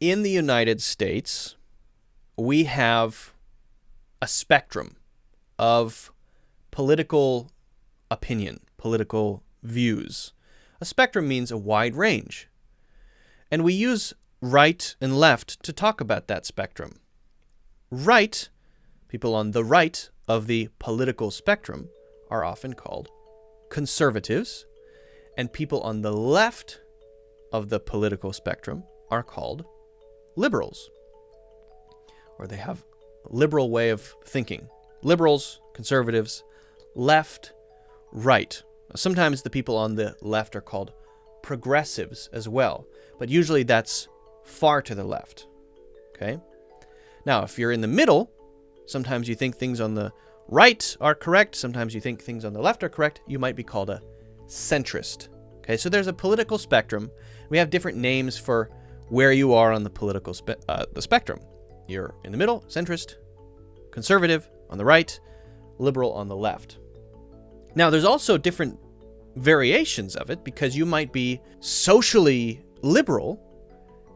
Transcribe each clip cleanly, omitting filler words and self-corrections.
in the United States, we have a spectrum of political opinion, political views. A spectrum means a wide range. And we use right and left to talk about that spectrum. Right, people on the right of the political spectrum, are often called conservatives, and people on the left of the political spectrum are called liberals, or they have a liberal way of thinking. Liberals, conservatives, left, right. Sometimes the people on the left are called progressives as well, but usually that's far to the left. Okay? Now, if you're in the middle, sometimes you think things on the right are correct, sometimes you think things on the left are correct, you might be called a centrist. Okay, so there's a political spectrum. We have different names for where you are on the political the spectrum. You're in the middle, centrist, conservative on the right, liberal on the left. Now, there's also different variations of it, because you might be socially liberal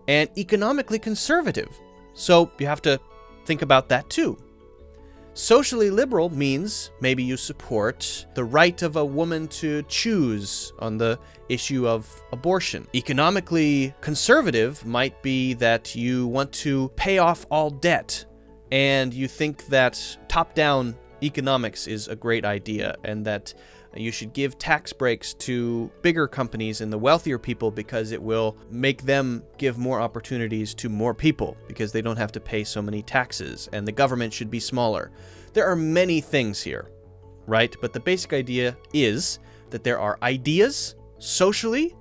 and economically conservative. So you have to think about that too. Socially liberal means maybe you support the right of a woman to choose on the issue of abortion. Economically conservative might be that you want to pay off all debt, and you think that top-down economics is a great idea, and that you should give tax breaks to bigger companies and the wealthier people because it will make them give more opportunities to more people because they don't have to pay so many taxes, and the government should be smaller. There are many things here, right? But the basic idea is that there are ideas socially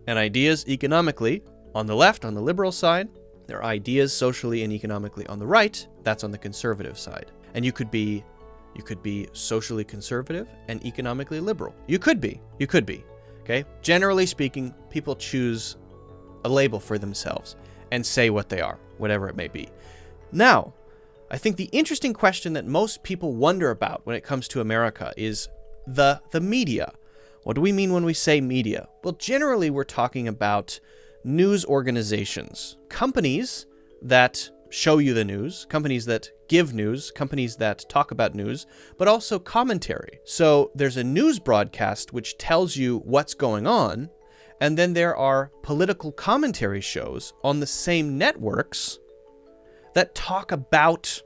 and ideas economically on the left, on the liberal side. There are ideas socially and economically on the right. That's on the conservative side. And you could be socially conservative and economically liberal. You could be. Okay? Generally speaking, people choose a label for themselves and say what they are, whatever it may be. Now, I think the interesting question that most people wonder about when it comes to America is the media. What do we mean when we say media? Well, generally we're talking about news organizations, companies that show you the news, companies that give news, companies that talk about news, but also commentary. So there's a news broadcast which tells you what's going on, and then there are political commentary shows on the same networks that talk about,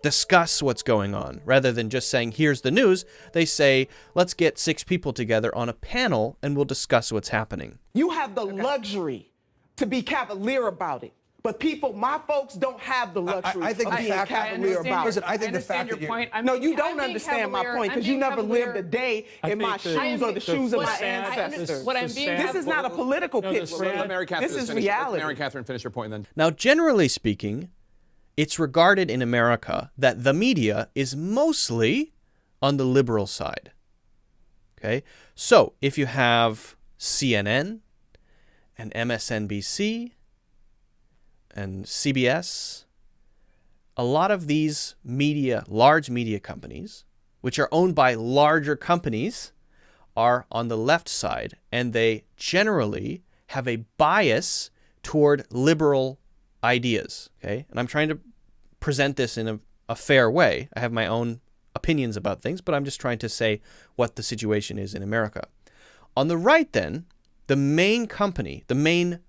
discuss what's going on. Rather than just saying, here's the news, they say, let's get 6 people together on a panel and we'll discuss what's happening. You have the luxury to be cavalier about it. But people, my folks, don't have the luxury I think of the being fact, cavalier about listen, it. I think the fact that point. No, you don't understand my point, because you never lived a day in my shoes or the shoes of my ancestors. This is not a political pitch. This is reality. Mary Catherine, finish your point then. Now, generally speaking, it's regarded in America that the media is mostly on the liberal side. Okay? So, if you have CNN and MSNBC and CBS, a lot of these media, large media companies, which are owned by larger companies, are on the left side, and they generally have a bias toward liberal ideas. Okay? And I'm trying to present this in a fair way. I have my own opinions about things, but I'm just trying to say what the situation is in America. On the right, then, the main company, the main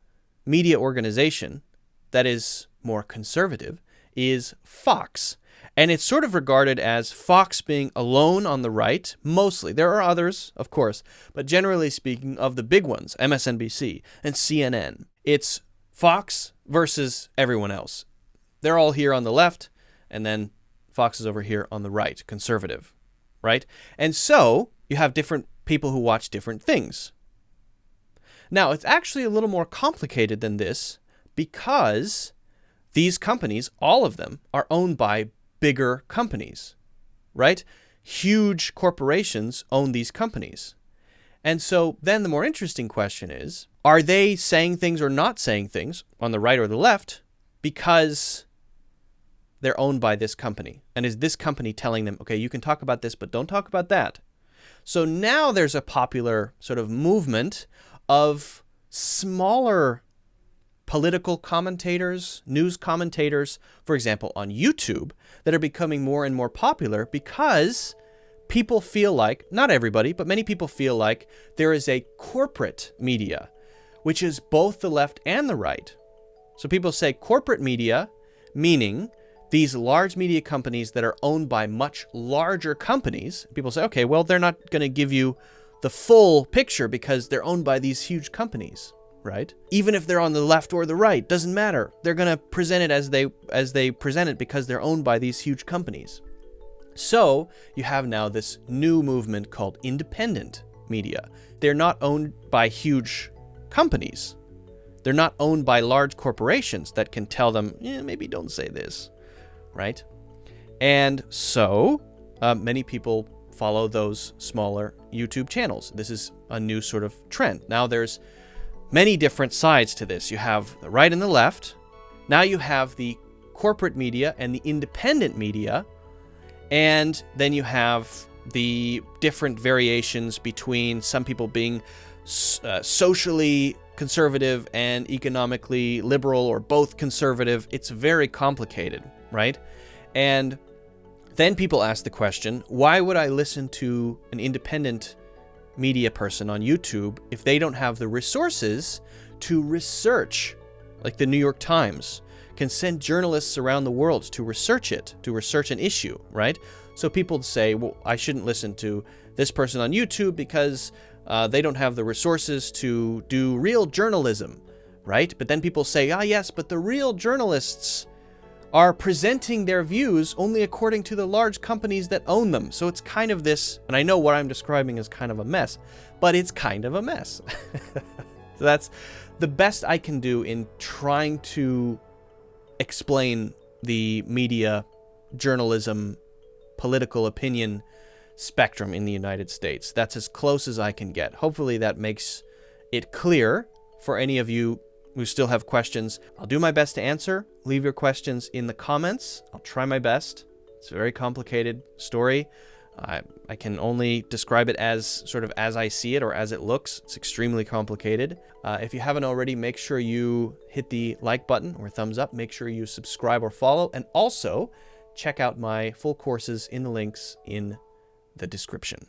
media organization that is more conservative is Fox. And it's sort of regarded as Fox being alone on the right, mostly. There are others, of course, but generally speaking, of the big ones, MSNBC and CNN, it's Fox versus everyone else. They're all here on the left, and then Fox is over here on the right, conservative, right? And so you have different people who watch different things. Now, it's actually a little more complicated than this, because these companies, all of them, are owned by bigger companies, right? Huge corporations own these companies. And so then the more interesting question is, are they saying things or not saying things on the right or the left because they're owned by this company? And is this company telling them, okay, you can talk about this, but don't talk about that? So now there's a popular sort of movement of smaller political commentators, news commentators, for example, on YouTube, that are becoming more and more popular because people feel like, not everybody, but many people feel like there is a corporate media, which is both the left and the right. So people say corporate media, meaning these large media companies that are owned by much larger companies. People say, okay, well, they're not going to give you the full picture because they're owned by these huge companies, right? Even if they're on the left or the right, doesn't matter. They're going to present it as they present it because they're owned by these huge companies. So you have now this new movement called independent media. They're not owned by huge companies. They're not owned by large corporations that can tell them, maybe don't say this, right? And so many people follow those smaller YouTube channels. This is a new sort of trend. Now there's many different sides to this. You have the right and the left. Now you have the corporate media and the independent media. And then you have the different variations between some people being socially conservative and economically liberal, or both conservative. It's very complicated, right? And then people ask the question, why would I listen to an independent media person on YouTube if they don't have the resources to research, like the New York Times can send journalists around the world to research it, to research an issue, right? So people say, well, I shouldn't listen to this person on YouTube because they don't have the resources to do real journalism, right? But then people say, yes, but the real journalists are presenting their views only according to the large companies that own them. So it's kind of this, and I know what I'm describing is kind of a mess, but it's kind of a mess. So that's the best I can do in trying to explain the media, journalism, political opinion spectrum in the United States. That's as close as I can get. Hopefully that makes it clear for any of you who still have questions. I'll do my best to answer. Leave your questions in the comments. I'll try my best. It's a very complicated story. I can only describe it as sort of as I see it or as it looks. It's extremely complicated. If you haven't already, make sure you hit the like button or thumbs up. Make sure you subscribe or follow. And also check out my full courses in the links in the description.